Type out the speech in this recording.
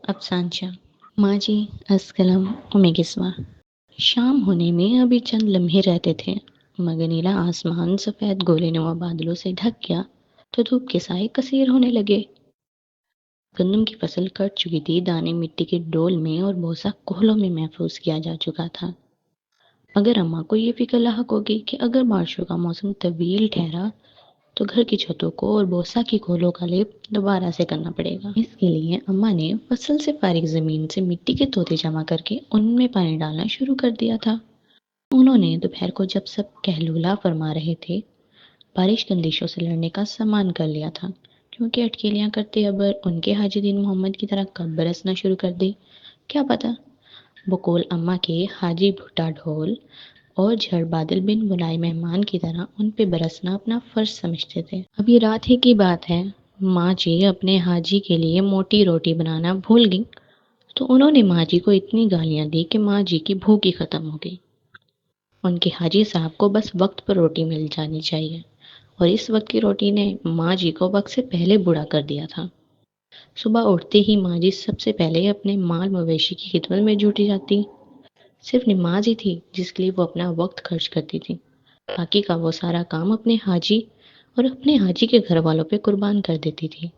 افسانچہ ماں جی اسکلم امیگسوا۔ شام ہونے میں ابھی چند لمحے رہتے تھے مگر نیلا آسمان سفید گولے نما بادلوں سے ڈھک گیا تو دھوپ کے سائے کثیر ہونے لگے۔ گندم کی فصل کٹ چکی تھی، دانے مٹی کے ڈول میں اور بوسا کوہلوں میں محفوظ کیا جا چکا تھا۔ اگر اماں کو یہ فکر لاحق ہوگی کہ اگر بارشوں کا موسم طویل ٹھہرا تو گھر کی چھتوں کو اور بوسا کی کھولوں کا لیپ دوبارہ سے کرنا پڑے گا۔ اس کے لیے اماں نے فصل سے فارغ زمین سے مٹی کے توتے جمع کر کے ان میں پانی ڈالنا شروع کر دیا تھا۔ انہوں نے دوپہر کو جب سب کہلولہ فرما رہے تھے، بارش کندیشوں سے لڑنے کا سامان کر لیا تھا، کیونکہ اٹکیلیاں کرتے ابر ان کے حاجی دین محمد کی طرح کب برسنا شروع کر دے کیا پتا۔ بقول اماں کے حاجی بھٹا ڈھول اور جھڑ بادل بن بلائے مہمان کی طرح ان پہ برسنا اپنا فرض سمجھتے تھے۔ ابھی رات ہی کی بات ہے، ماں جی اپنے حاجی کے لیے موٹی روٹی بنانا بھول گئی تو انہوں نے ماں جی کو اتنی گالیاں دی کہ ماں جی کی بھوک ہی ختم ہو گئی۔ ان کے حاجی صاحب کو بس وقت پر روٹی مل جانی چاہیے، اور اس وقت کی روٹی نے ماں جی کو وقت سے پہلے بوڑھا کر دیا تھا۔ صبح اٹھتے ہی ماں جی سب سے پہلے اپنے مال مویشی کی خدمت میں جھوٹی جاتی۔ صرف نماز ہی تھی جس کے لیے وہ اپنا وقت خرچ کرتی تھی، باقی کا وہ سارا کام اپنے حاجی اور اپنے حاجی کے گھر والوں پہ قربان کر دیتی تھی۔